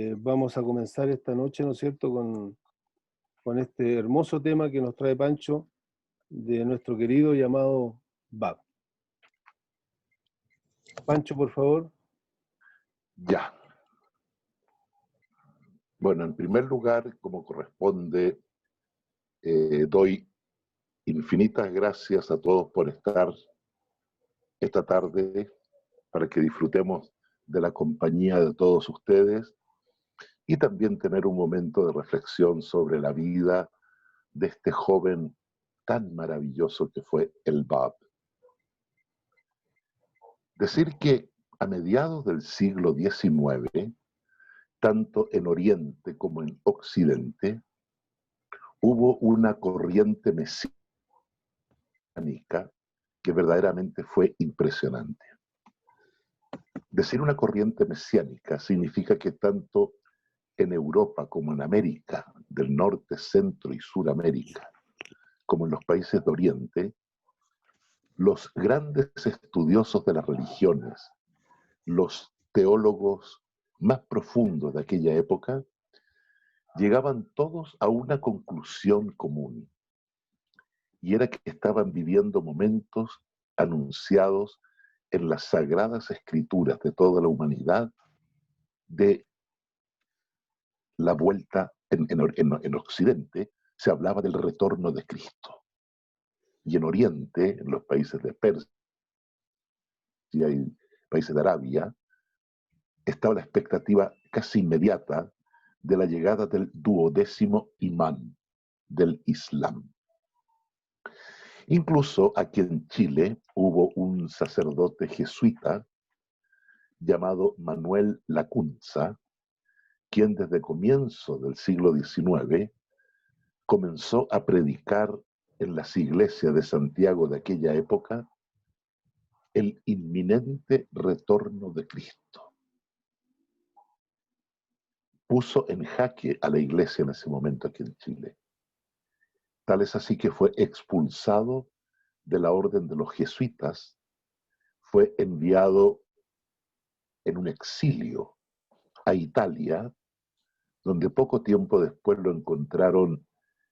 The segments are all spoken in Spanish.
Vamos a comenzar esta noche, ¿no es cierto?, con este hermoso tema que nos trae Pancho, de nuestro querido llamado Bach. Pancho, por favor. Ya. Bueno, en primer lugar, como corresponde, doy infinitas gracias a todos por estar esta tarde para que disfrutemos de la compañía de todos ustedes y también tener un momento de reflexión sobre la vida de este joven tan maravilloso que fue el Bab. Decir que a mediados del siglo XIX, tanto en Oriente como en Occidente, hubo una corriente mesiánica que verdaderamente fue impresionante. Decir una corriente mesiánica significa que tanto en Europa como en América del Norte, Centro y Suramérica, como en los países de Oriente, los grandes estudiosos de las religiones, los teólogos más profundos de aquella época, llegaban todos a una conclusión común, y era que estaban viviendo momentos anunciados en las sagradas escrituras de toda la humanidad de la vuelta en Occidente. Se hablaba del retorno de Cristo, y en Oriente, en los países de Persia y países de Arabia, estaba la expectativa casi inmediata de la llegada del 12º imán del Islam. Incluso aquí en Chile hubo un sacerdote jesuita llamado Manuel Lacunza, quien desde comienzo del siglo XIX comenzó a predicar en las iglesias de Santiago de aquella época el inminente retorno de Cristo. Puso en jaque a la iglesia en ese momento aquí en Chile. Tal es así que fue expulsado de la orden de los jesuitas, fue enviado en un exilio a Italia, donde poco tiempo después lo encontraron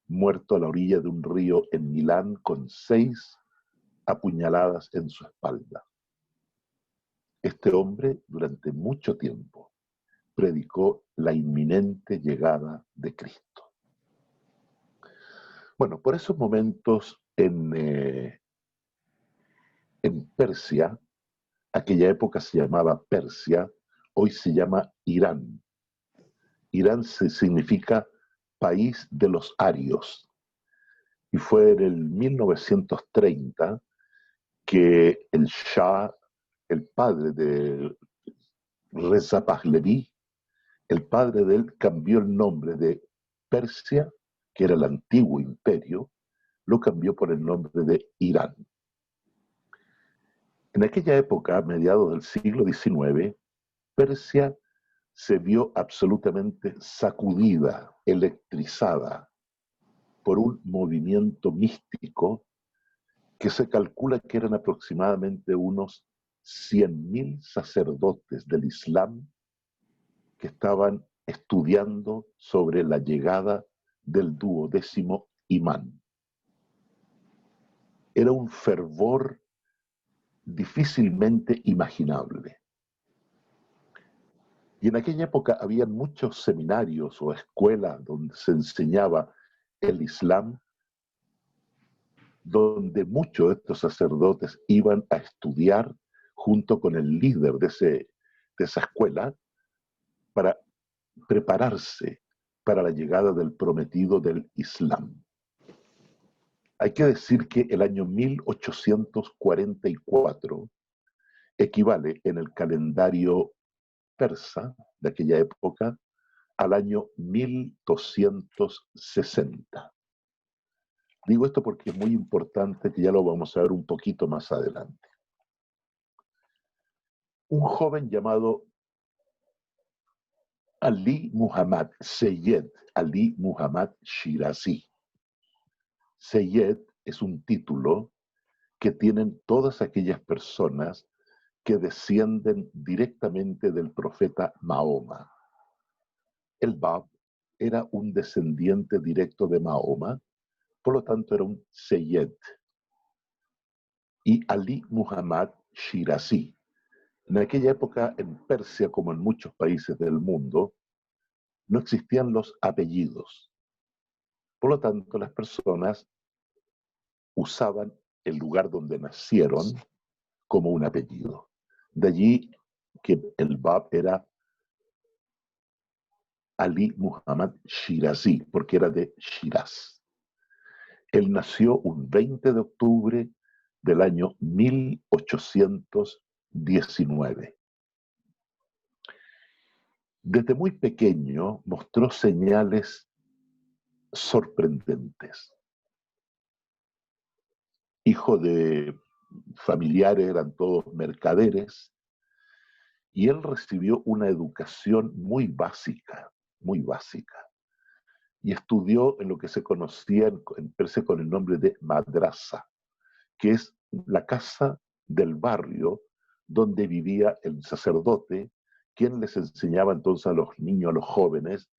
muerto a la orilla de un río en Milán con 6 apuñaladas en su espalda. Este hombre durante mucho tiempo predicó la inminente llegada de Cristo. Bueno, por esos momentos en Persia, aquella época se llamaba Persia, hoy se llama Irán. Irán significa país de los arios. Y fue en el 1930 que el Shah, el padre de Reza Pahlavi, el padre de él cambió el nombre de Persia, que era el antiguo imperio, lo cambió por el nombre de Irán. En aquella época, a mediados del siglo XIX, Persia se vio absolutamente sacudida, electrizada por un movimiento místico que se calcula que eran aproximadamente unos 100.000 sacerdotes del Islam que estaban estudiando sobre la llegada del 12º imán. Era un fervor difícilmente imaginable. Y en aquella época había muchos seminarios o escuelas donde se enseñaba el Islam, donde muchos de estos sacerdotes iban a estudiar junto con el líder de esa escuela para prepararse para la llegada del prometido del Islam. Hay que decir que el año 1844 equivale en el calendario persa de aquella época al año 1260. Digo esto porque es muy importante, que ya lo vamos a ver un poquito más adelante. Un joven llamado Ali Muhammad Seyyed, Ali Muhammad Shirazi. Seyyed es un título que tienen todas aquellas personas que descienden directamente del profeta Mahoma. el Bab era un descendiente directo de Mahoma, por lo tanto era un Seyyed. Y Ali Muhammad Shirazi. En aquella época, en Persia, como en muchos países del mundo, no existían los apellidos. Por lo tanto, las personas usaban el lugar donde nacieron como un apellido. De allí que el Bab era Ali Muhammad Shirazi, porque era de Shiraz. Él nació un 20 de octubre del año 1819. Desde muy pequeño mostró señales sorprendentes. Hijo de familiares, eran todos mercaderes, y él recibió una educación muy básica, y estudió en lo que se conocía en Persia con el nombre de madrasa, que es la casa del barrio donde vivía el sacerdote, quien les enseñaba entonces a los niños, a los jóvenes,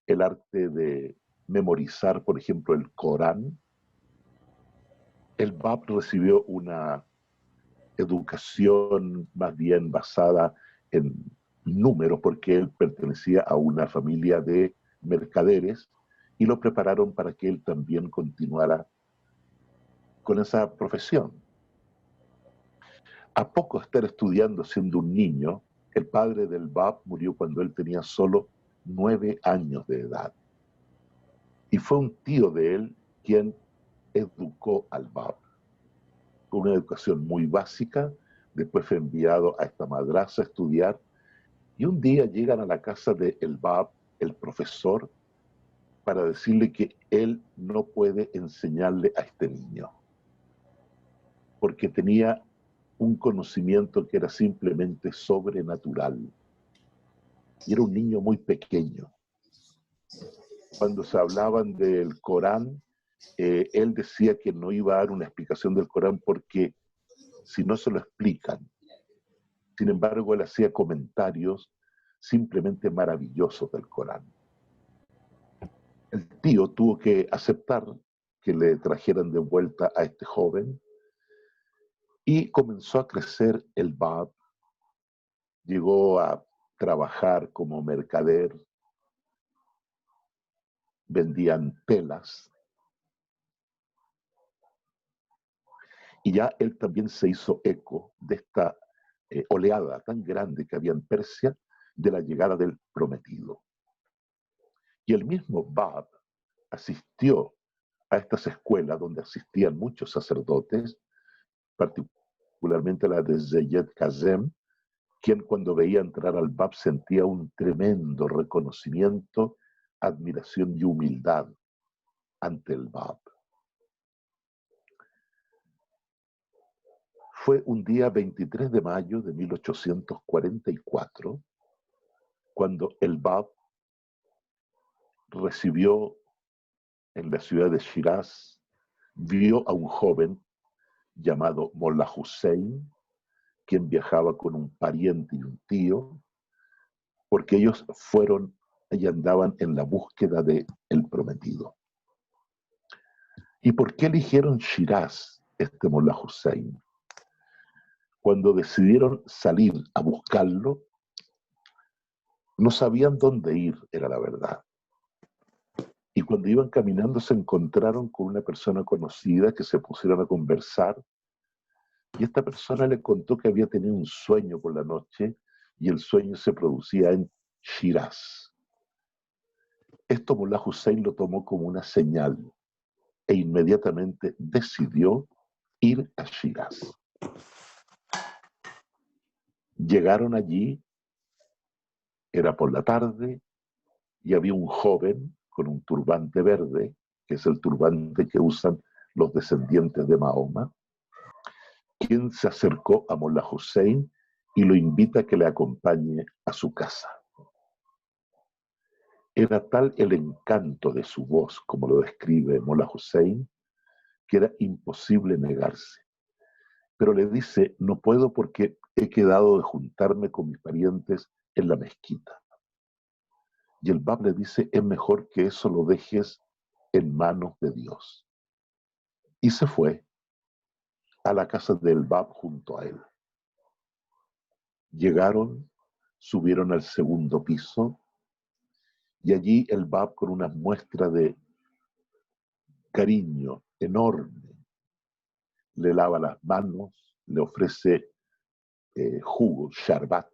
el arte de memorizar, por ejemplo, el Corán. El Bab recibió una educación más bien basada en números, porque él pertenecía a una familia de mercaderes y lo prepararon para que él también continuara con esa profesión. A poco estar estudiando siendo un niño, el padre del Bab murió cuando él tenía solo 9 años de edad. Y fue un tío de él quien educó al Bab. Con una educación muy básica, después fue enviado a esta madrasa a estudiar, y un día llegan a la casa de el Bab, el profesor, para decirle que él no puede enseñarle a este niño, porque tenía un conocimiento que era simplemente sobrenatural. Y era un niño muy pequeño. Cuando se hablaban del Corán, él decía que no iba a dar una explicación del Corán porque si no se lo explican. Sin embargo, él hacía comentarios simplemente maravillosos del Corán. El tío tuvo que aceptar que le trajeran de vuelta a este joven y comenzó a crecer el Bab. Llegó a trabajar como mercader, vendían telas, y ya él también se hizo eco de esta oleada tan grande que había en Persia de la llegada del prometido. Y el mismo Bab asistió a estas escuelas donde asistían muchos sacerdotes, particularmente la de Zayed Kazem, quien cuando veía entrar al Bab sentía un tremendo reconocimiento, admiración y humildad ante el Bab. Fue un día 23 de mayo de 1844 cuando el Bab recibió en la ciudad de Shiraz, vio a un joven llamado Mollah Hussein, quien viajaba con un pariente y un tío, porque ellos fueron y andaban en la búsqueda del prometido. ¿Y por qué eligieron Shiraz, este Mollah Hussein? Cuando decidieron salir a buscarlo, no sabían dónde ir, era la verdad. Y cuando iban caminando se encontraron con una persona conocida que se pusieron a conversar, y esta persona le contó que había tenido un sueño por la noche y el sueño se producía en Shiraz. Esto Mollah Hussein lo tomó como una señal e inmediatamente decidió ir a Shiraz. Llegaron allí, era por la tarde, y había un joven con un turbante verde, que es el turbante que usan los descendientes de Mahoma, quien se acercó a Mollah Hussein y lo invita a que le acompañe a su casa. Era tal el encanto de su voz, como lo describe Mollah Hussein, que era imposible negarse. Pero le dice, no puedo porque he quedado de juntarme con mis parientes en la mezquita. Y el Bab le dice, es mejor que eso lo dejes en manos de Dios. Y se fue a la casa del Bab junto a él. Llegaron, subieron al segundo piso, y allí el Bab, con una muestra de cariño enorme, le lava las manos, le ofrece jugos, sharbat,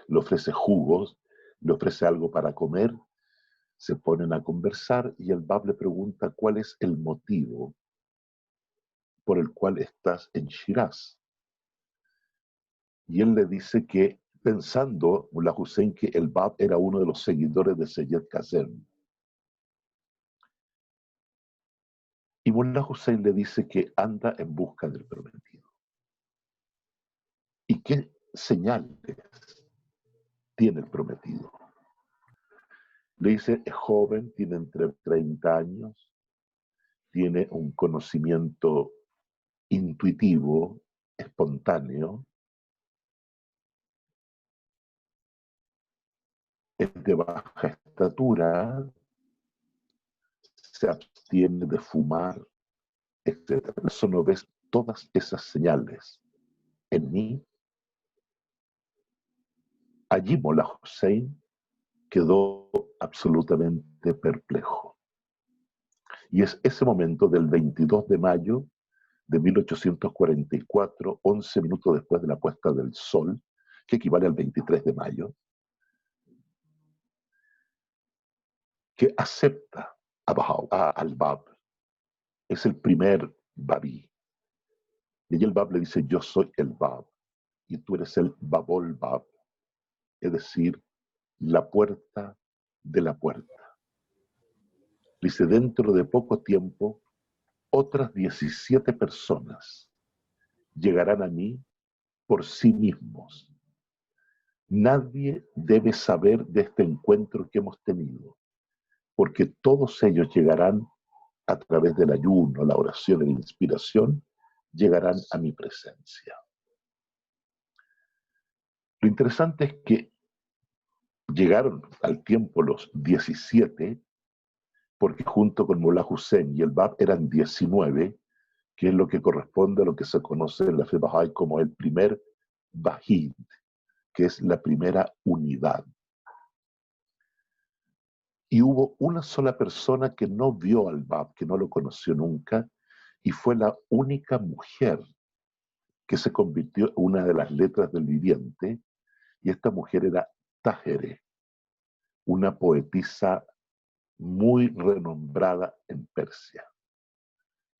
le ofrece jugos, le ofrece algo para comer, se ponen a conversar y el Bab le pregunta cuál es el motivo por el cual estás en Shiraz. Y él le dice que, pensando, Mullah Hussein, que el Bab era uno de los seguidores de Seyyed Kazem. Y Mullah Hussein le dice que anda en busca del prometido. ¿Y qué señales tiene el prometido? Le dice, es joven, tiene entre 30 años, tiene un conocimiento intuitivo, espontáneo, es de baja estatura, se abstiene de fumar, etc. Eso no ves todas esas señales en mí. Allí Mullah Hussein quedó absolutamente perplejo. Y es ese momento del 22 de mayo de 1844, 11 minutos después de la puesta del sol, que equivale al 23 de mayo, que acepta al Bab. Es el primer Babí. Y allí el Bab le dice, yo soy el Bab, y tú eres el Babol Bab, es decir, la puerta de la puerta. Dice, dentro de poco tiempo, otras 17 personas llegarán a mí por sí mismos. Nadie debe saber de este encuentro que hemos tenido, porque todos ellos llegarán a través del ayuno, la oración y la inspiración, llegarán a mi presencia. Lo interesante es que llegaron al tiempo los 17, porque junto con Mullah Hussein y el Bab eran 19, que es lo que corresponde a lo que se conoce en la fe Bahá'í como el primer Bahid, que es la primera unidad. Y hubo una sola persona que no vio al Bab, que no lo conoció nunca, y fue la única mujer que se convirtió en una de las letras del viviente, y esta mujer era Tájere, una poetisa muy renombrada en Persia.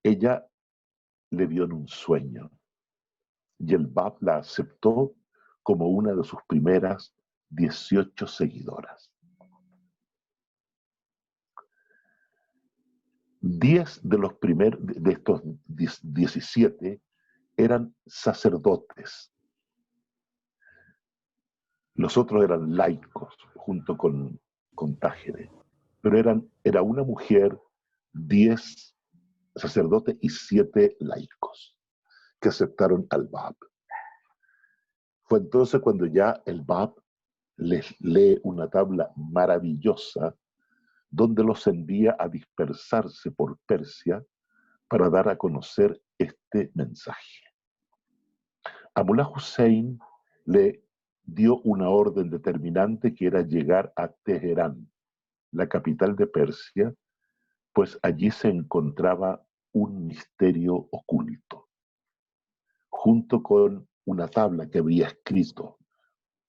Ella le vio en un sueño, y el Bab la aceptó como una de sus primeras 18 seguidoras. 10 de estos 17 eran sacerdotes. Los otros eran laicos, junto con Tájere. Pero era una mujer, 10 sacerdotes y 7 laicos que aceptaron al Bab. Fue entonces cuando ya el Bab les lee una tabla maravillosa donde los envía a dispersarse por Persia para dar a conocer este mensaje. A Mullah Hussein le dio una orden determinante que era llegar a Teherán, la capital de Persia, pues allí se encontraba un misterio oculto, junto con una tabla que había escrito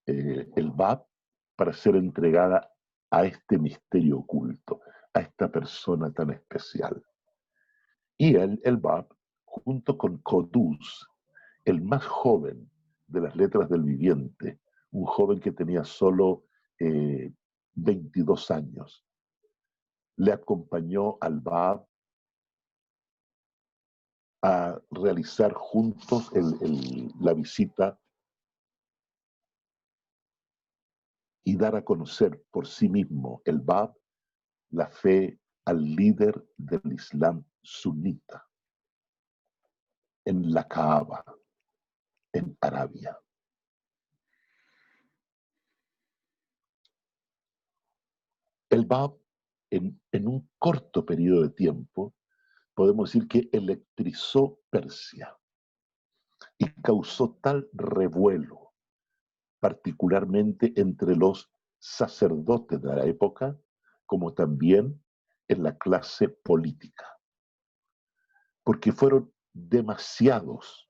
el Bab para ser entregada a este misterio oculto, a esta persona tan especial. Y el Bab, junto con Qudus, el más joven de las letras del viviente, un joven que tenía solo 22 años, le acompañó al Bab a realizar juntos la visita y dar a conocer por sí mismo el Bab la fe al líder del Islam sunita en la Kaaba, en Arabia. El Bab, en un corto periodo de tiempo, podemos decir que electrizó Persia y causó tal revuelo, particularmente entre los sacerdotes de la época, como también en la clase política, porque fueron demasiados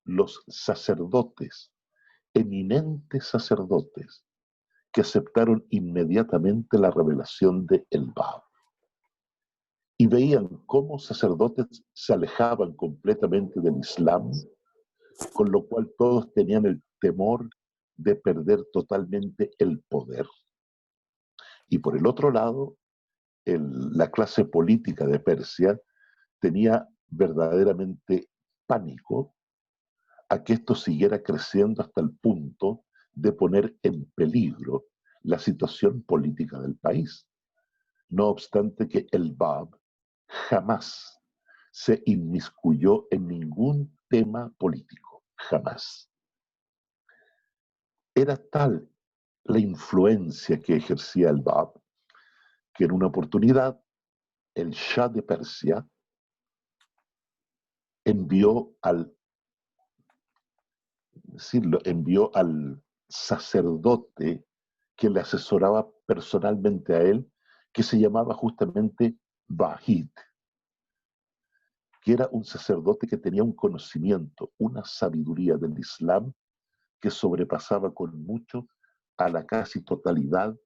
los sacerdotes, eminentes sacerdotes, que aceptaron inmediatamente la revelación de El Bab. Y veían cómo sacerdotes se alejaban completamente del Islam, con lo cual todos tenían el temor de perder totalmente el poder. Y por el otro lado, la clase política de Persia tenía verdaderamente pánico a que esto siguiera creciendo hasta el punto de poner en peligro la situación política del país. No obstante que el Bab jamás se inmiscuyó en ningún tema político, jamás. Era tal la influencia que ejercía el Bab que en una oportunidad el Shah de Persia envió al sacerdote que le asesoraba personalmente a él, que se llamaba justamente Vahid, que era un sacerdote que tenía un conocimiento, una sabiduría del Islam que sobrepasaba con mucho a la casi totalidad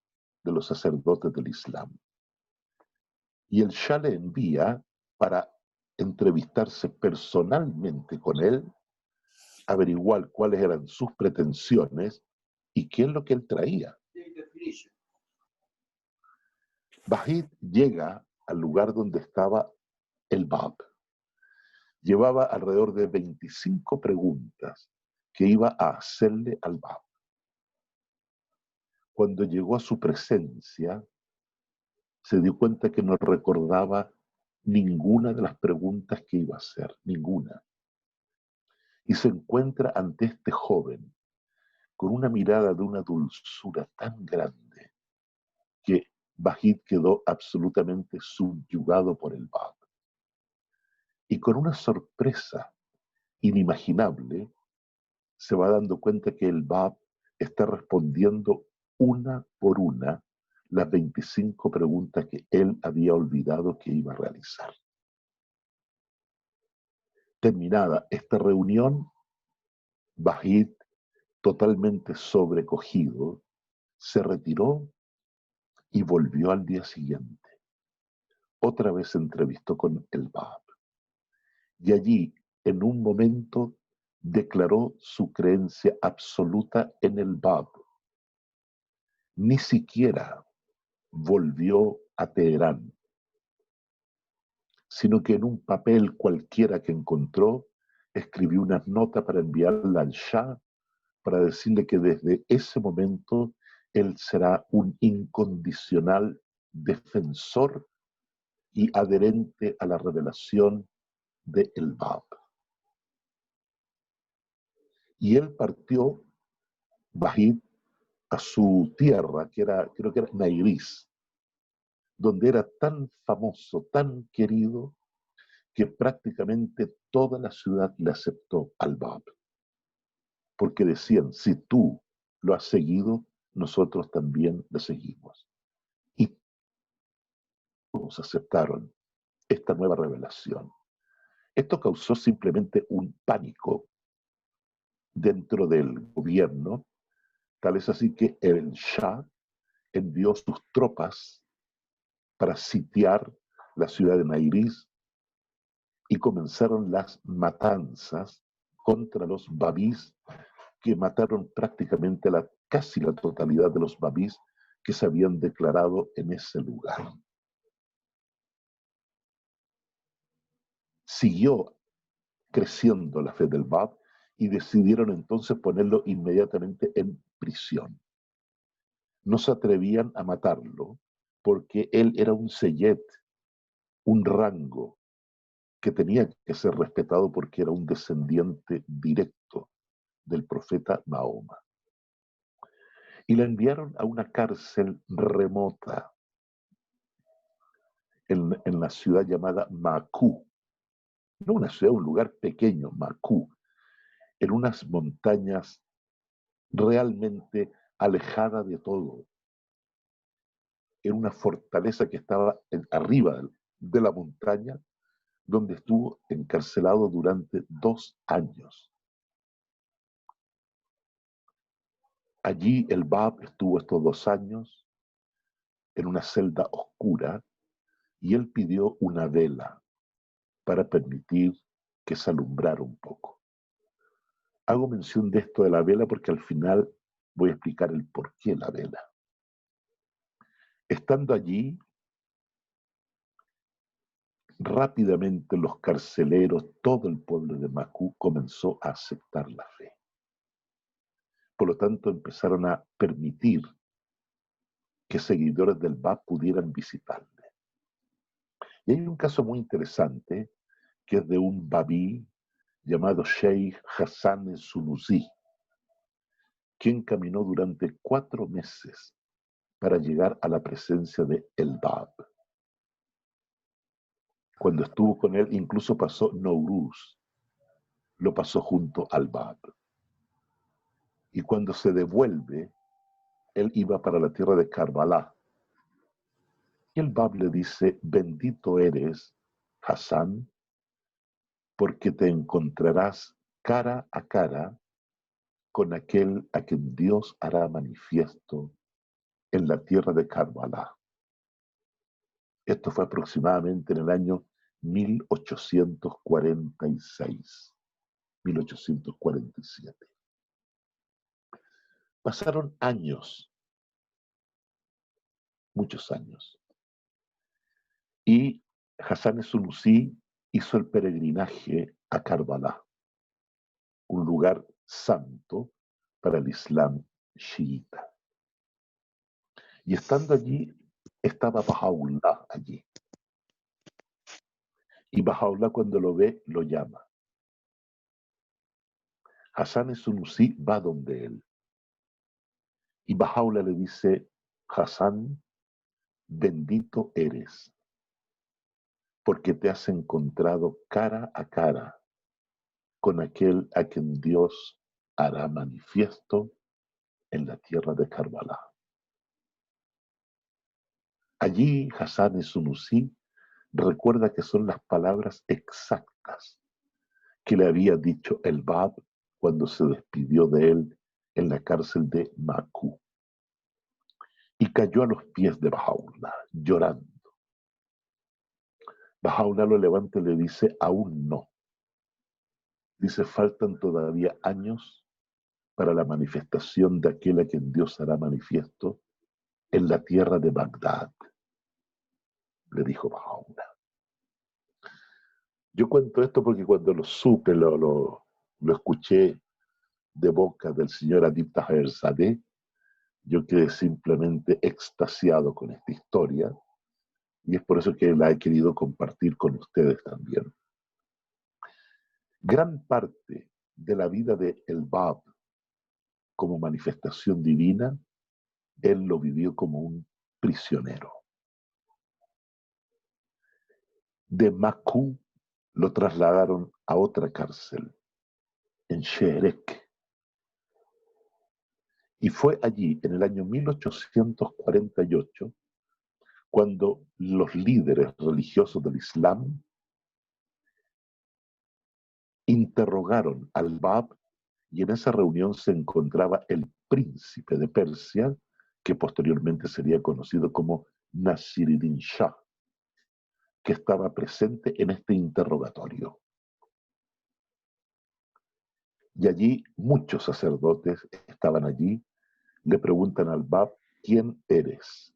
de los sacerdotes del Islam. Y el Shah le envía para entrevistarse personalmente con él, averiguar cuáles eran sus pretensiones y qué es lo que él traía. Vahid llega al lugar donde estaba el Bab. Llevaba alrededor de 25 preguntas que iba a hacerle al Bab. Cuando llegó a su presencia, se dio cuenta que no recordaba ninguna de las preguntas que iba a hacer, ninguna. Y se encuentra ante este joven con una mirada de una dulzura tan grande que Vahid quedó absolutamente subyugado por el Bab. Y con una sorpresa inimaginable, se va dando cuenta que el Bab está respondiendo una por una las 25 preguntas que él había olvidado que iba a realizar. Terminada esta reunión, Vahid, totalmente sobrecogido, se retiró y volvió al día siguiente. Otra vez se entrevistó con el Bab. Y allí, en un momento, declaró su creencia absoluta en el Bab. Ni siquiera volvió a Teherán, sino que en un papel cualquiera que encontró, escribió una nota para enviarla al Shah, para decirle que desde ese momento él será un incondicional defensor y adherente a la revelación de el Bab. Y él partió, Vahid, a su tierra, creo que era Nairis, donde era tan famoso, tan querido, que prácticamente toda la ciudad le aceptó al Bab. Porque decían, si tú lo has seguido, nosotros también le seguimos. Y todos aceptaron esta nueva revelación. Esto causó simplemente un pánico dentro del gobierno, tal es así que el Shah envió sus tropas para sitiar la ciudad de Nairis y comenzaron las matanzas contra los babís, que mataron prácticamente casi la totalidad de los babís que se habían declarado en ese lugar. Siguió creciendo la fe del Bab y decidieron entonces ponerlo inmediatamente en prisión. No se atrevían a matarlo porque él era un seyed, un rango que tenía que ser respetado porque era un descendiente directo del profeta Mahoma. y la enviaron a una cárcel remota en la ciudad llamada Macú. No una ciudad, un lugar pequeño, Macú, en unas montañas realmente alejada de todo, en una fortaleza que estaba arriba de la montaña, donde estuvo encarcelado durante 2 años. Allí el Bab estuvo estos 2 años en una celda oscura y él pidió una vela para permitir que se alumbrara un poco. Hago mención de esto de la vela porque al final voy a explicar el por qué la vela. Estando allí, rápidamente los carceleros, todo el pueblo de Macú comenzó a aceptar la fe. Por lo tanto, empezaron a permitir que seguidores del Bab pudieran visitarle. Y hay un caso muy interesante que es de un babí llamado Sheikh Hassan Sunusi, quien caminó durante 4 meses para llegar a la presencia de el Bab. Cuando estuvo con él, incluso pasó Nowruz, lo pasó junto al Bab. Y cuando se devuelve, él iba para la tierra de Karbala. Y el Bab le dice, bendito eres, Hassan, porque te encontrarás cara a cara con aquel a quien Dios hará manifiesto en la tierra de Karbala. Esto fue aproximadamente en el año 1846, 1847. Pasaron años, muchos años, y Hassan Sunusi hizo el peregrinaje a Karbala, un lugar santo para el Islam chiita. Y estando allí, estaba Bahá'u'lláh allí. Y Bahá'u'lláh cuando lo ve, lo llama. Hassan Sunusi va donde él. Y Bahá'u'lláh le dice, Hassan, bendito eres, porque te has encontrado cara a cara con aquel a quien Dios hará manifiesto en la tierra de Karbala. Allí Hassan Sunusi recuerda que son las palabras exactas que le había dicho el Bab cuando se despidió de él en la cárcel de Macú. Y cayó a los pies de Bahá'u'lláh, llorando. Bahá'u'lláh lo levanta y le dice, aún no. Dice, faltan todavía años para la manifestación de aquel a quien Dios hará manifiesto en la tierra de Bagdad, le dijo Bahá'u'lláh. Yo cuento esto porque cuando lo supe, lo escuché de boca del señor Adib Taherzadeh, yo quedé simplemente extasiado con esta historia y es por eso que la he querido compartir con ustedes también. Gran parte de la vida de el Bab como manifestación divina, él lo vivió como un prisionero. De Macú lo trasladaron a otra cárcel, en Sherek. Y fue allí, en el año 1848, cuando los líderes religiosos del Islam interrogaron al Bab y en esa reunión se encontraba el príncipe de Persia, que posteriormente sería conocido como Nasiruddin Shah, que estaba presente en este interrogatorio. Y allí muchos sacerdotes estaban allí, le preguntan al Bab, ¿quién eres?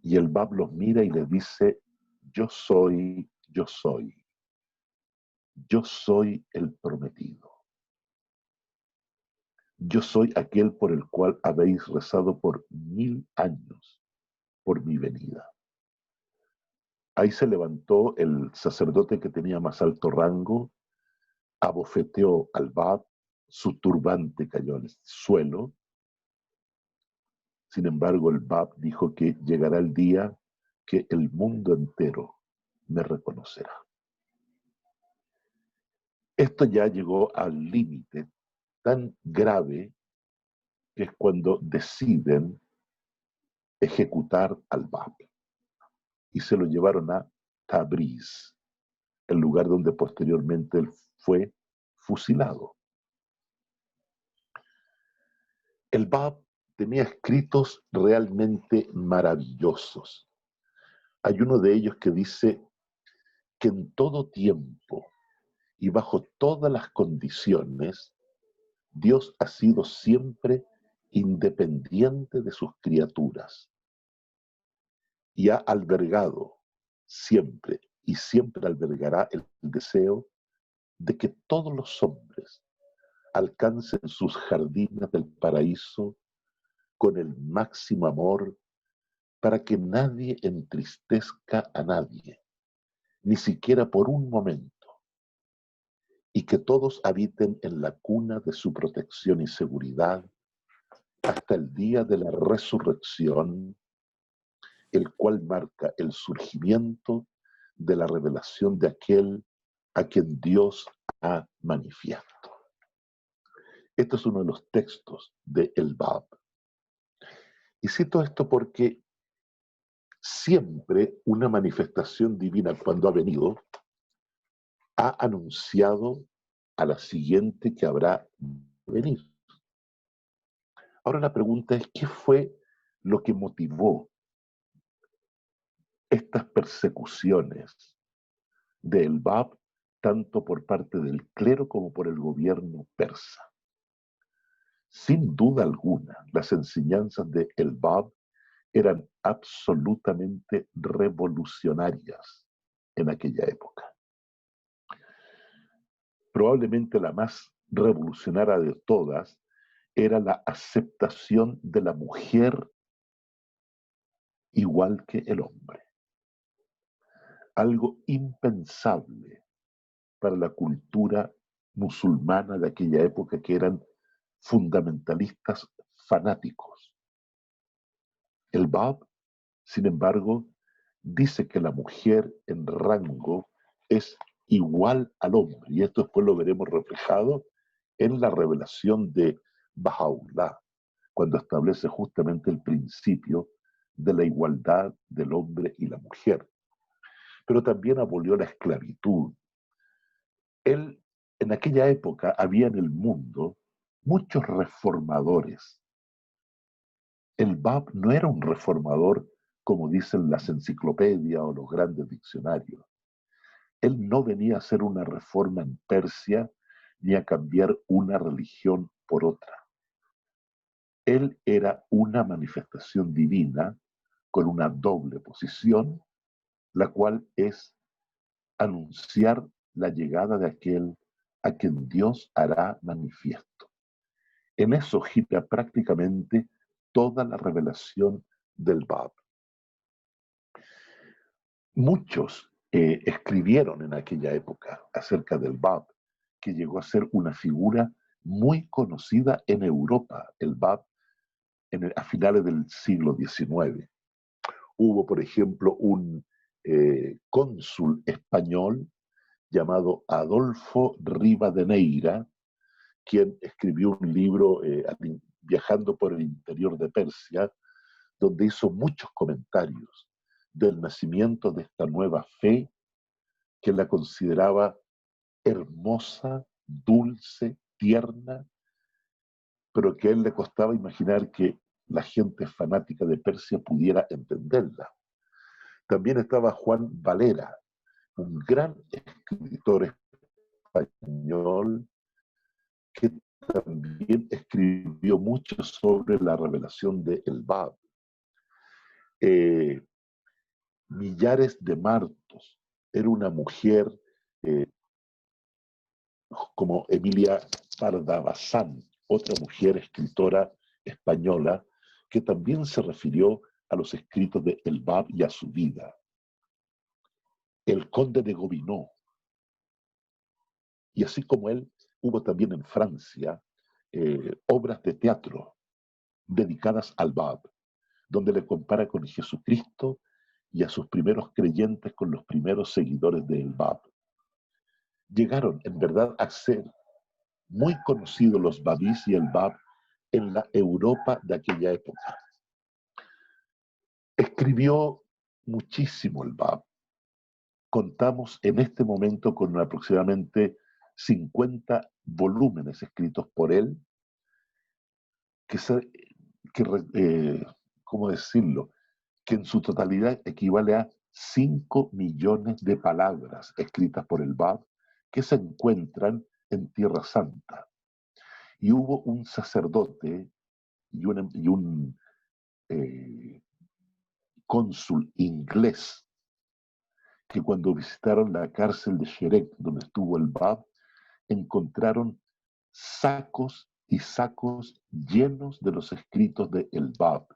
Y el Bab los mira y les dice, yo soy el prometido. Yo soy aquel por el cual habéis rezado por 1000 años, por mi venida. Ahí se levantó el sacerdote que tenía más alto rango, abofeteó al Bab su turbante cayó al suelo. Sin embargo, el Bab dijo que llegará el día que el mundo entero me reconocerá. Esto ya llegó al límite tan grave que es cuando deciden ejecutar al Bab y se lo llevaron a Tabriz, el lugar donde posteriormente él fue fusilado. El Bab tenía escritos realmente maravillosos. Hay uno de ellos que dice que en todo tiempo y bajo todas las condiciones, Dios ha sido siempre independiente de sus criaturas y ha albergado siempre y siempre albergará el deseo de que todos los hombres alcancen sus jardines del paraíso con el máximo amor para que nadie entristezca a nadie, ni siquiera por un momento, y que todos habiten en la cuna de su protección y seguridad hasta el día de la resurrección, el cual marca el surgimiento de la revelación de aquel a quien Dios ha manifiesto. Este es uno de los textos de El Bab. Y cito esto porque siempre una manifestación divina, cuando ha venido, ha anunciado a la siguiente que habrá de venir. Ahora la pregunta es, ¿qué fue lo que motivó estas persecuciones de El Bab, tanto por parte del clero como por el gobierno persa? Sin duda alguna, las enseñanzas de El Bab eran absolutamente revolucionarias en aquella época. Probablemente la más revolucionaria de todas era la aceptación de la mujer igual que el hombre. Algo impensable para la cultura musulmana de aquella época, que eran fundamentalistas fanáticos. El Bab, sin embargo, dice que la mujer en rango es igual al hombre, y esto después lo veremos reflejado en la revelación de Baha'u'lláh, cuando establece justamente el principio de la igualdad del hombre y la mujer. Pero también abolió la esclavitud. Él, en aquella época, había en el mundo muchos reformadores. El Bab no era un reformador como dicen las enciclopedias o los grandes diccionarios. Él no venía a hacer una reforma en Persia ni a cambiar una religión por otra. Él era una manifestación divina con una doble posición, la cual es anunciar la llegada de aquel a quien Dios hará manifiesto. En eso gira prácticamente toda la revelación del Bab. Muchos escribieron en aquella época acerca del Bab, que llegó a ser una figura muy conocida en Europa, el Bab, a finales del siglo XIX. Hubo, por ejemplo, un cónsul español llamado Adolfo Rivadeneira, quien escribió un libro viajando por el interior de Persia, donde hizo muchos comentarios del nacimiento de esta nueva fe, que la consideraba hermosa, dulce, tierna, pero que a él le costaba imaginar que la gente fanática de Persia pudiera entenderla. También estaba Juan Valera, un gran escritor español que también escribió mucho sobre la revelación de El Bab. Millares de Martos era una mujer como Emilia Parda Bazán, otra mujer escritora española que también se refirió a los escritos de El Bab y a su vida. El conde de Gobineau, y así como él, Hubo también en Francia obras de teatro dedicadas al Bab, donde le compara con Jesucristo y a sus primeros creyentes con los primeros seguidores del Bab. Llegaron en verdad a ser muy conocidos los babís y el Bab en la Europa de aquella época. Escribió muchísimo el Bab. Contamos en este momento con aproximadamente 50 volúmenes escritos por él, que ¿cómo decirlo? Que en su totalidad equivale a 5 millones de palabras escritas por el Bab que se encuentran en Tierra Santa. Y hubo un sacerdote y un cónsul inglés que cuando visitaron la cárcel de Sherek, donde estuvo el Bab, encontraron sacos y sacos llenos de los escritos de el Bab,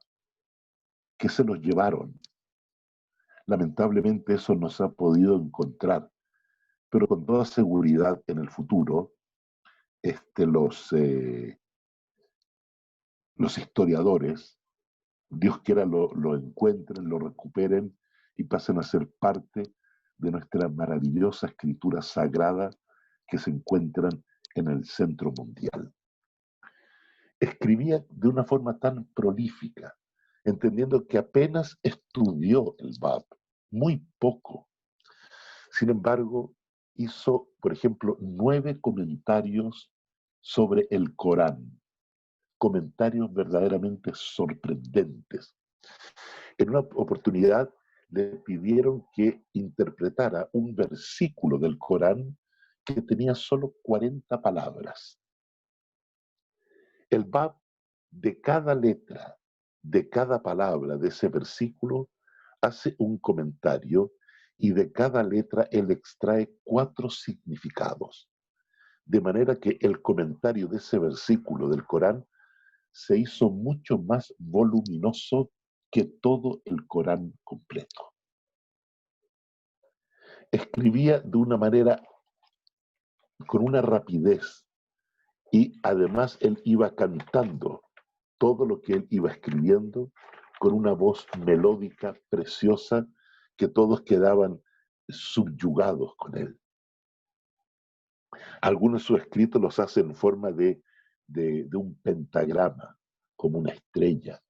que se los llevaron. Lamentablemente eso no se ha podido encontrar, pero con toda seguridad en el futuro los historiadores, Dios quiera, lo encuentren, lo recuperen y pasen a ser parte de nuestra maravillosa escritura sagrada que se encuentran en el centro mundial. Escribía de una forma tan prolífica, entendiendo que apenas estudió el Bab, muy poco. Sin embargo, hizo, por ejemplo, 9 comentarios sobre el Corán, comentarios verdaderamente sorprendentes. En una oportunidad le pidieron que interpretara un versículo del Corán que tenía solo 40 palabras. El Bab, de cada letra, de cada palabra de ese versículo, hace un comentario y de cada letra él extrae 4 significados. De manera que el comentario de ese versículo del Corán se hizo mucho más voluminoso que todo el Corán completo. Escribía de una manera, con una rapidez, y además él iba cantando todo lo que él iba escribiendo con una voz melódica, preciosa, que todos quedaban subyugados con él. Algunos de sus escritos los hace en forma de un pentagrama, como una estrella,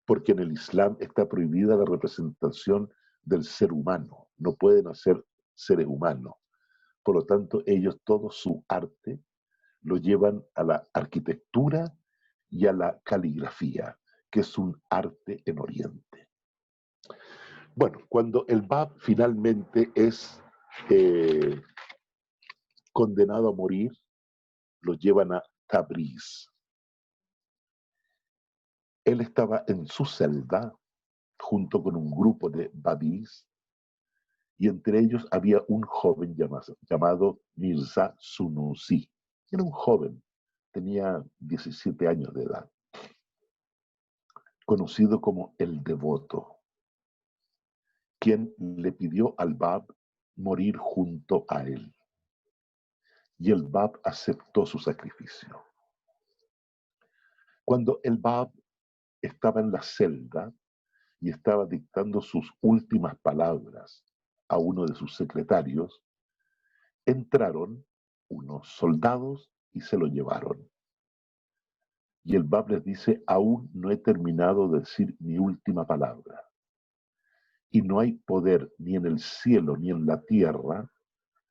porque en el Islam está prohibida la representación del ser humano, no pueden hacer seres humanos. Por lo tanto, ellos todo su arte lo llevan a la arquitectura y a la caligrafía, que es un arte en Oriente. Bueno, cuando el Bab finalmente es condenado a morir, lo llevan a Tabriz. Él estaba en su celda junto con un grupo de babís y entre ellos había un joven llamado Mirza Sunusi. Era un joven, tenía 17 años de edad, conocido como el Devoto, quien le pidió al Bab morir junto a él. Y el Bab aceptó su sacrificio. Cuando el Bab estaba en la celda y estaba dictando sus últimas palabras a uno de sus secretarios, entraron unos soldados y se lo llevaron. Y el Bab les dice: aún no he terminado de decir mi última palabra. Y no hay poder ni en el cielo ni en la tierra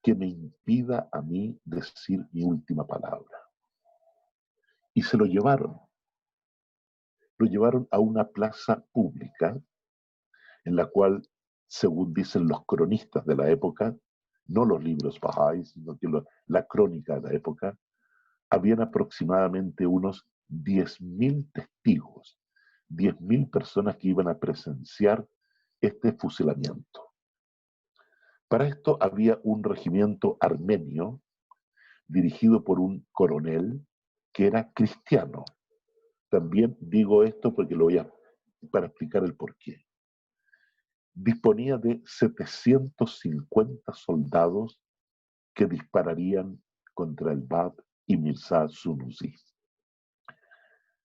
que me impida a mí decir mi última palabra. Y se lo llevaron. Lo llevaron a una plaza pública en la cual, según dicen los cronistas de la época, no los libros Bahá'í, sino que la crónica de la época, habían aproximadamente unos 10.000 testigos, 10.000 personas que iban a presenciar este fusilamiento. Para esto había un regimiento armenio dirigido por un coronel que era cristiano. También digo esto porque para explicar el porqué. Disponía de 750 soldados que dispararían contra el Bab y Mirza Sunusi.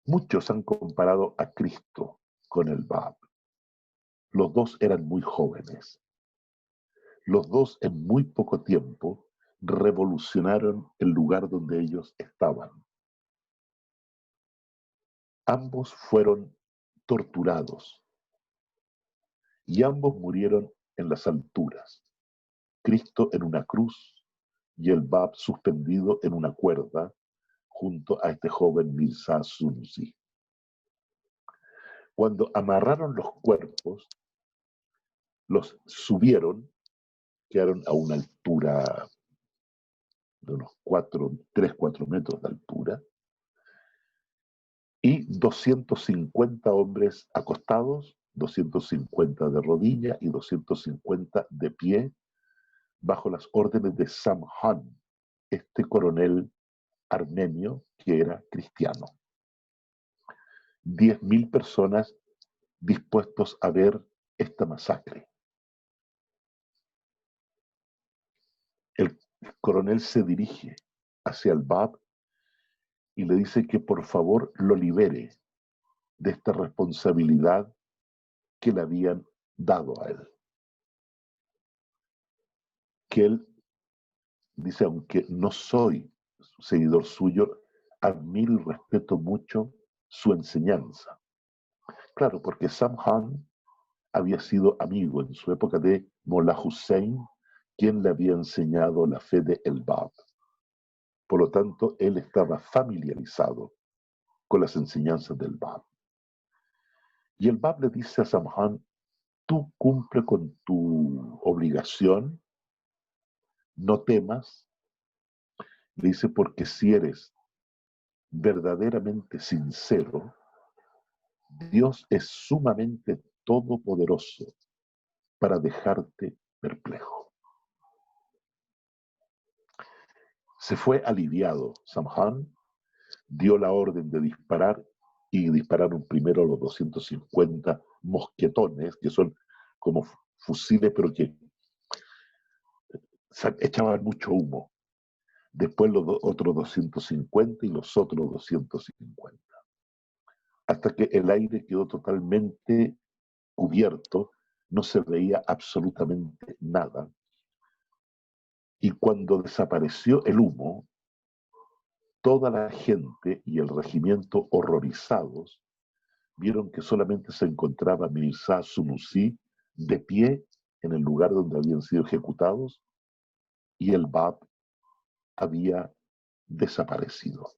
Muchos han comparado a Cristo con el Bab. Los dos eran muy jóvenes. Los dos en muy poco tiempo revolucionaron el lugar donde ellos estaban. Ambos fueron torturados y ambos murieron en las alturas. Cristo en una cruz y el Bab suspendido en una cuerda junto a este joven Mirza Sunusi. Cuando amarraron los cuerpos, los subieron, quedaron a una altura de unos 3-4 metros de altura, y 250 hombres acostados, 250 de rodilla y 250 de pie, bajo las órdenes de Samhan, este coronel armenio que era cristiano. 10.000 personas dispuestos a ver esta masacre. El coronel se dirige hacia el Bab y le dice que por favor lo libere de esta responsabilidad que le habían dado a él. Que él dice, aunque no soy seguidor suyo, admiro y respeto mucho su enseñanza. Claro, porque Samhan había sido amigo en su época de Mollah Hussein, quien le había enseñado la fe de el Bab. Por lo tanto, él estaba familiarizado con las enseñanzas del Bab. Y el Bab le dice a Samhan, tú cumple con tu obligación, no temas. Le dice, porque si eres verdaderamente sincero, Dios es sumamente todopoderoso para dejarte perplejo. Se fue aliviado. Samhan dio la orden de disparar y dispararon primero los 250 mosquetones, que son como fusiles, pero que echaban mucho humo. Después los otros 250 y los otros 250. Hasta que el aire quedó totalmente cubierto, no se veía absolutamente nada. Y cuando desapareció el humo, toda la gente y el regimiento, horrorizados, vieron que solamente se encontraba Mirza Sunusi de pie en el lugar donde habían sido ejecutados y el Bab había desaparecido.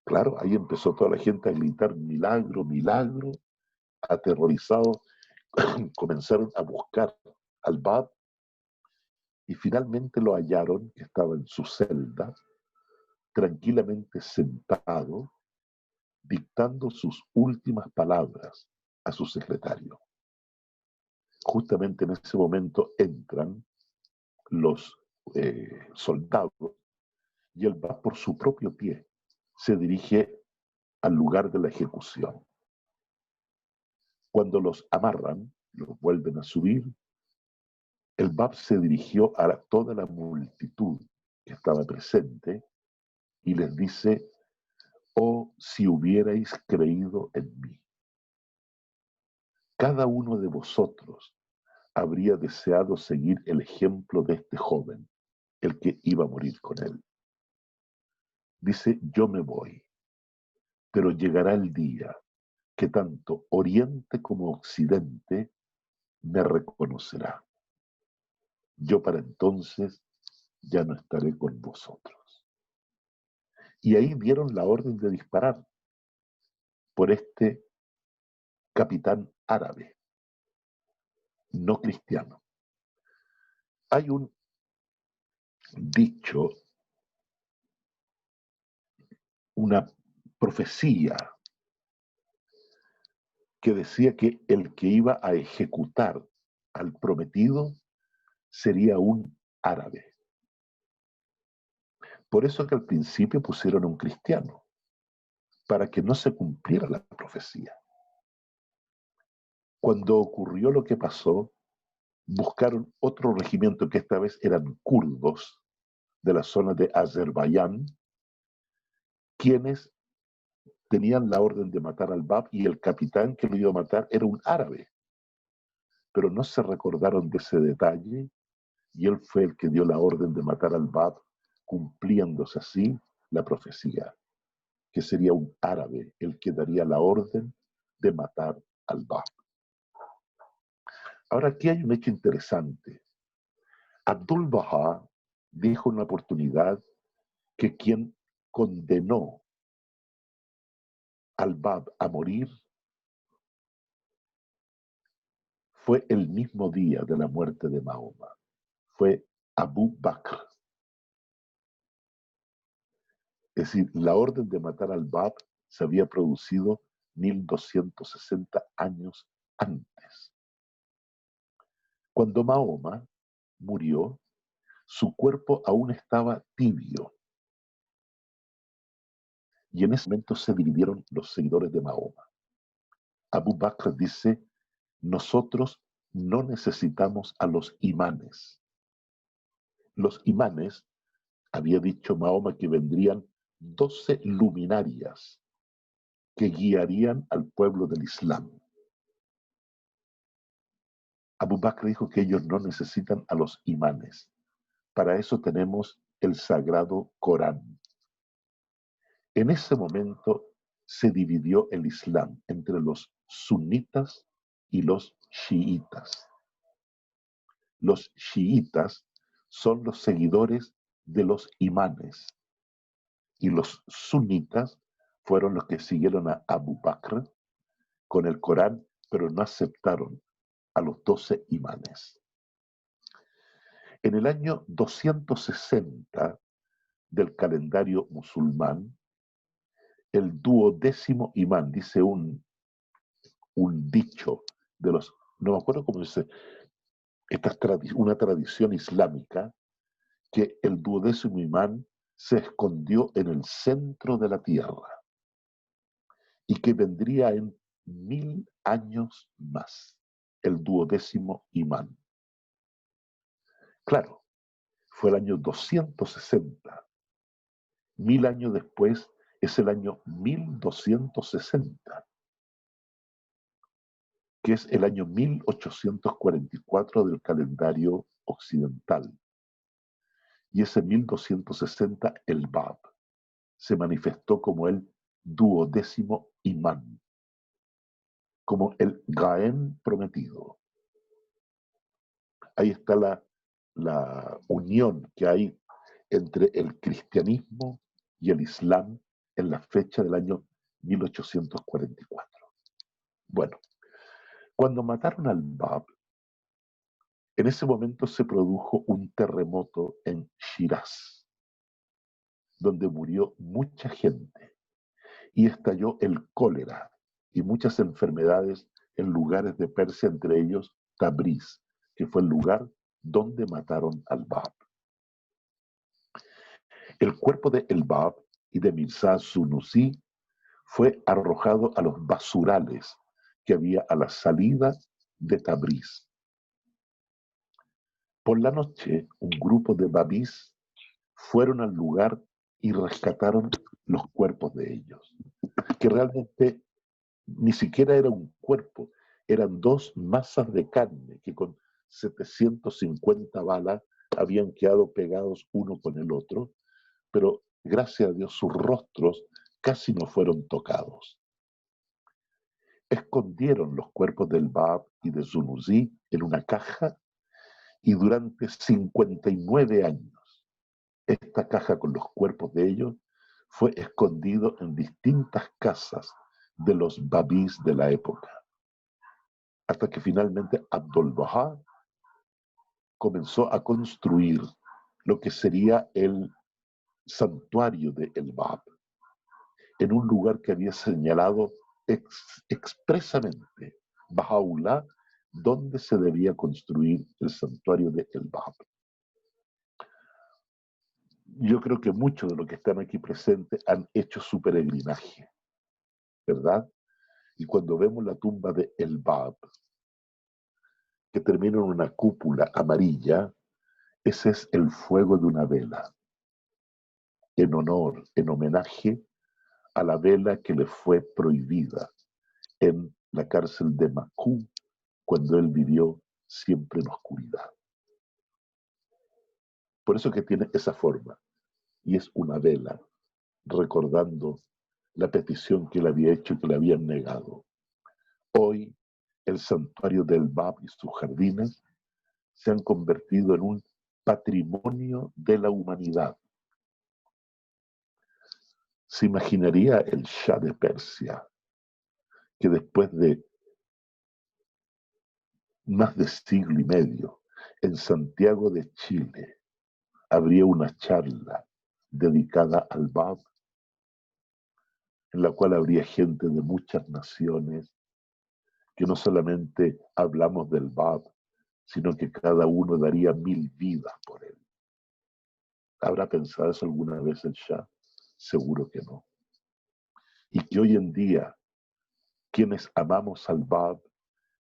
Claro, ahí empezó toda la gente a gritar milagro, milagro, aterrorizados, comenzaron a buscar al Bab y finalmente lo hallaron, que estaba en su celda, tranquilamente sentado, dictando sus últimas palabras a su secretario. Justamente en ese momento entran los soldados y él va por su propio pie, se dirige al lugar de la ejecución. Cuando los amarran, los vuelven a subir, el Bab se dirigió a toda la multitud que estaba presente y les dice, oh, si hubierais creído en mí. Cada uno de vosotros habría deseado seguir el ejemplo de este joven, el que iba a morir con él. Dice, yo me voy, pero llegará el día que tanto Oriente como Occidente me reconocerá. Yo para entonces ya no estaré con vosotros. Y ahí dieron la orden de disparar por este capitán árabe, no cristiano. Hay un dicho, una profecía que decía que el que iba a ejecutar al prometido sería un árabe. Por eso que al principio pusieron un cristiano, para que no se cumpliera la profecía. Cuando ocurrió lo que pasó, buscaron otro regimiento que esta vez eran kurdos de la zona de Azerbaiyán, quienes tenían la orden de matar al Bab, y el capitán que lo iba a matar era un árabe. Pero no se recordaron de ese detalle, y él fue el que dio la orden de matar al Bab, cumpliéndose así la profecía, que sería un árabe el que daría la orden de matar al Bab. Ahora aquí hay un hecho interesante. Abdul-Baha dijo en una oportunidad que quien condenó al Bab a morir fue el mismo día de la muerte de Mahoma. Fue Abu Bakr. Es decir, la orden de matar al Bab se había producido 1260 años antes. Cuando Mahoma murió, su cuerpo aún estaba tibio. Y en ese momento se dividieron los seguidores de Mahoma. Abu Bakr dice: nosotros no necesitamos a los imanes. Los imanes, había dicho Mahoma que vendrían 12 luminarias que guiarían al pueblo del Islam. Abu Bakr dijo que ellos no necesitan a los imanes. Para eso tenemos el sagrado Corán. En ese momento se dividió el Islam entre los sunitas y los chiitas. Los chiitas son los seguidores de los imanes, y los sunitas fueron los que siguieron a Abu Bakr con el Corán, pero no aceptaron a los 12 imanes. En el año 260 del calendario musulmán, el 12º imán, dice un dicho de los, no me acuerdo cómo dice, una tradición islámica, que el 12º imán se escondió en el centro de la tierra y que vendría en 1000 años más, el 12º imán. Claro, fue el año 260. 1000 años después es el año 1260, que es el año 1844 del calendario occidental. Y ese 1260, el Bab se manifestó como el 12º imán, como el Gaén prometido. Ahí está la unión que hay entre el cristianismo y el islam en la fecha del año 1844. Bueno, cuando mataron al Bab, en ese momento se produjo un terremoto en Shiraz, donde murió mucha gente, y estalló el cólera y muchas enfermedades en lugares de Persia, entre ellos Tabriz, que fue el lugar donde mataron al Bab. El cuerpo de El Bab y de Mirza Sunusi fue arrojado a los basurales que había a la salida de Tabriz. Por la noche, un grupo de babís fueron al lugar y rescataron los cuerpos de ellos, que realmente ni siquiera era un cuerpo, eran dos masas de carne que con 750 balas habían quedado pegados uno con el otro, pero gracias a Dios sus rostros casi no fueron tocados. Escondieron los cuerpos del Bab y de Sunusi en una caja, y durante 59 años esta caja con los cuerpos de ellos fue escondido en distintas casas de los babís de la época, hasta que finalmente Abdul-Baha comenzó a construir lo que sería el santuario de El Bab, en un lugar que había señalado expresamente Bahá'u'lláh, donde se debía construir el santuario de El Bab. Yo creo que muchos de los que están aquí presentes han hecho su peregrinaje, ¿verdad? Y cuando vemos la tumba de El Bab, que termina en una cúpula amarilla, ese es el fuego de una vela. en honor, en homenaje a la vela que le fue prohibida en la cárcel de Macú cuando él vivió siempre en oscuridad. Por eso que tiene esa forma, y es una vela recordando la petición que él había hecho y que le habían negado. Hoy, el santuario del Bab y sus jardines se han convertido en un patrimonio de la humanidad. ¿Se imaginaría el Shah de Persia que después de más de siglo y medio en Santiago de Chile habría una charla dedicada al Bab, en la cual habría gente de muchas naciones, que no solamente hablamos del Bab, sino que cada uno daría 1000 vidas por él? ¿Habrá pensado eso alguna vez el Shah? Seguro que no. Y que hoy en día, quienes amamos al Bab,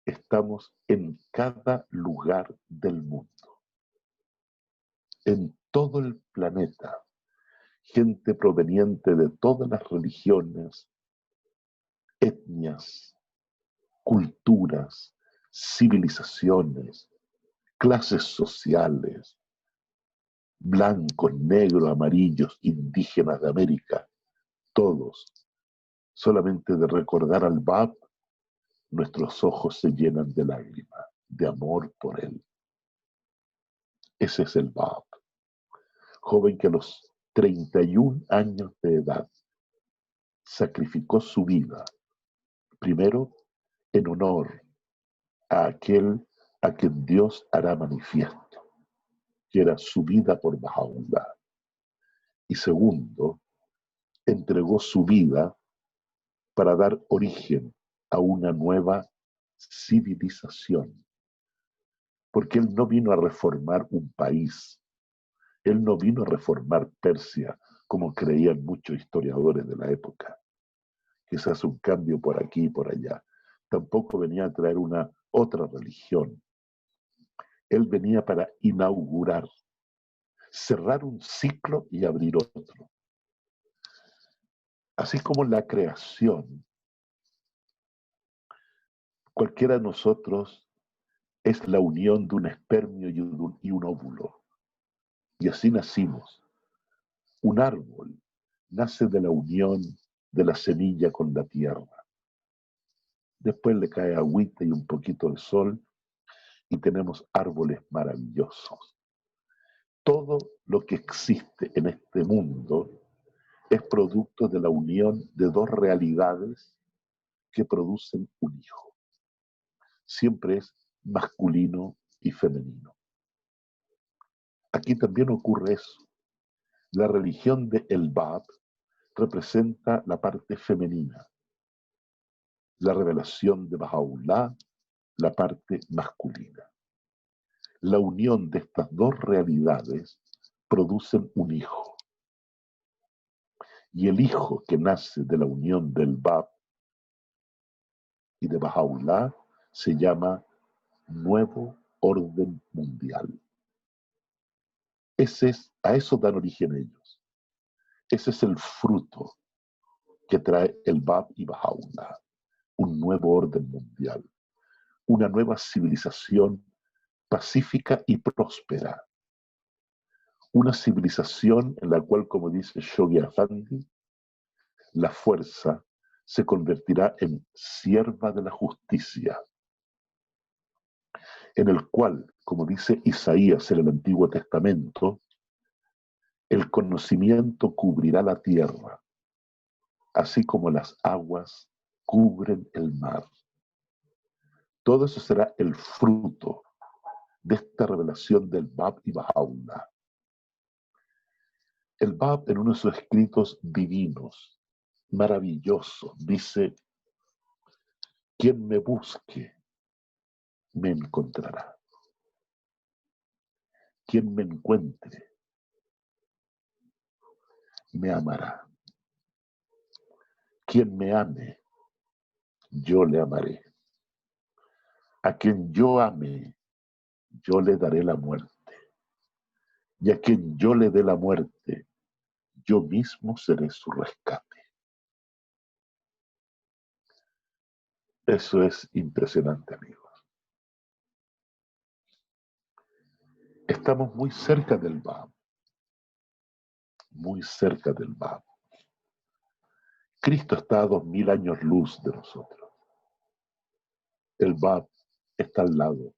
estamos en cada lugar del mundo, en todo el planeta, gente proveniente de todas las religiones, etnias, culturas, civilizaciones, clases sociales, blancos, negros, amarillos, indígenas de América, todos. Solamente de recordar al Bab, nuestros ojos se llenan de lágrimas, de amor por él. Ese es el Bab, joven que a los 31 años de edad sacrificó su vida, primero en honor a aquel a quien Dios hará manifiesto, que era su vida por Baha'u'lláh. Y segundo, entregó su vida para dar origen a una nueva civilización. Porque él no vino a reformar un país, él no vino a reformar Persia, como creían muchos historiadores de la época. Quizás un cambio por aquí y por allá. Tampoco venía a traer una otra religión. Él venía para inaugurar, cerrar un ciclo y abrir otro. Así como la creación, cualquiera de nosotros es la unión de un espermio y un óvulo. Y así nacimos. Un árbol nace de la unión de la semilla con la tierra. Después le cae agüita y un poquito de sol y tenemos árboles maravillosos. Todo lo que existe en este mundo es producto de la unión de dos realidades que producen un hijo. Siempre es masculino y femenino. Aquí también ocurre eso. La religión de El Bab representa la parte femenina, la revelación de Baha'u'lláh, la parte masculina. La unión de estas dos realidades producen un hijo. Y el hijo que nace de la unión del Bab y de Baha'u'lláh se llama Nuevo Orden Mundial. A eso dan origen ellos. Ese es el fruto que trae el Bab y Baha'u'lláh. Un nuevo orden mundial. Una nueva civilización pacífica y próspera. Una civilización en la cual, como dice Shoghi Effendi, la fuerza se convertirá en sierva de la justicia, en el cual, como dice Isaías en el Antiguo Testamento, el conocimiento cubrirá la tierra, así como las aguas cubren el mar. Todo eso será el fruto de esta revelación del Bab y Baha'u'lláh. El Bab, en uno de sus escritos divinos, maravillosos, dice: quien me busque, me encontrará. Quien me encuentre, me amará. Quien me ame, yo le amaré. A quien yo ame, yo le daré la muerte. Y a quien yo le dé la muerte, yo mismo seré su rescate. Eso es impresionante, amigos. Estamos muy cerca del Bab, muy cerca del Bab. Cristo está a 2000 años luz de nosotros. El Bab está al lado.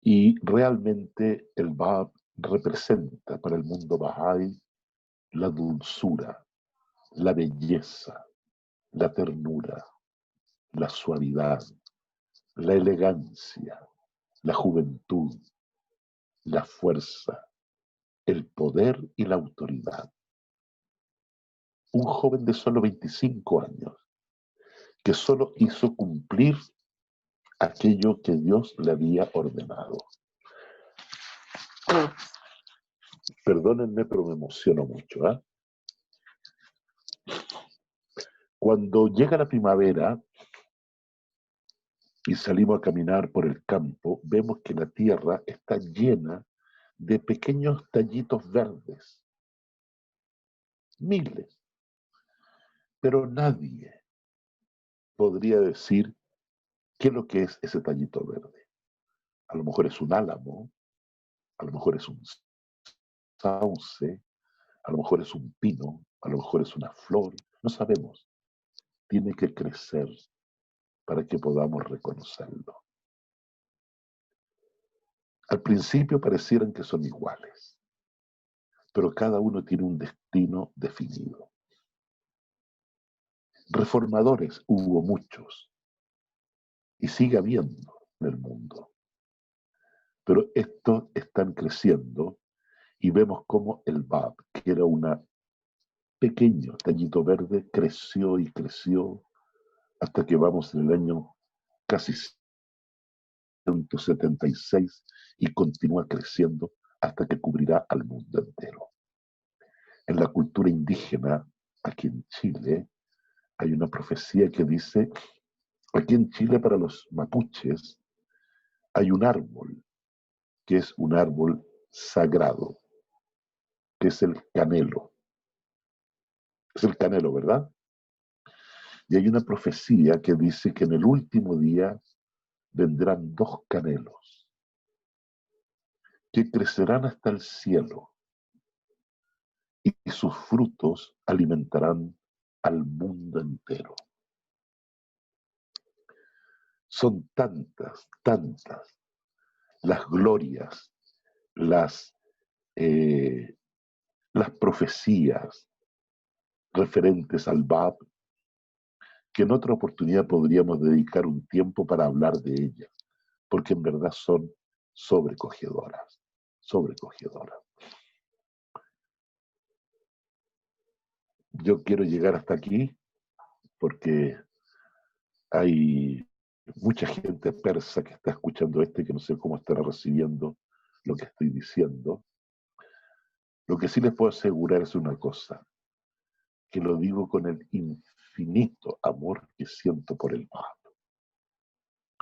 Y realmente el Bab representa para el mundo Bahá'í la dulzura, la belleza, la ternura, la suavidad, la elegancia, la juventud, la fuerza, el poder y la autoridad. Un joven de solo 25 años que solo hizo cumplir aquello que Dios le había ordenado. Perdónenme, pero me emociono mucho. Cuando llega la primavera y salimos a caminar por el campo, vemos que la tierra está llena de pequeños tallitos verdes. Miles. Pero nadie podría decir qué es lo que es ese tallito verde. A lo mejor es un álamo, a lo mejor es un sauce, a lo mejor es un pino, a lo mejor es una flor, no sabemos. Tiene que crecer para que podamos reconocerlo. Al principio parecieran que son iguales, pero cada uno tiene un destino definido. Reformadores hubo muchos y sigue habiendo en el mundo, pero estos están creciendo y vemos cómo el Bab, que era un pequeño tallito verde, creció y creció hasta que vamos en el año casi 176 y continúa creciendo hasta que cubrirá al mundo entero. En la cultura indígena, aquí en Chile, hay una profecía que dice, aquí en Chile para los mapuches hay un árbol, que es un árbol sagrado, que es el canelo. Es el canelo, ¿verdad? Y hay una profecía que dice que en el último día vendrán 2 canelos que crecerán hasta el cielo y sus frutos alimentarán al mundo entero. Son tantas, tantas las glorias, las profecías referentes al Bab, que en otra oportunidad podríamos dedicar un tiempo para hablar de ellas, porque en verdad son sobrecogedoras, sobrecogedoras. Yo quiero llegar hasta aquí porque hay mucha gente persa que está escuchando esto y que no sé cómo estará recibiendo lo que estoy diciendo. Lo que sí les puedo asegurar es una cosa, que lo digo con el infinito amor que siento por el Bab.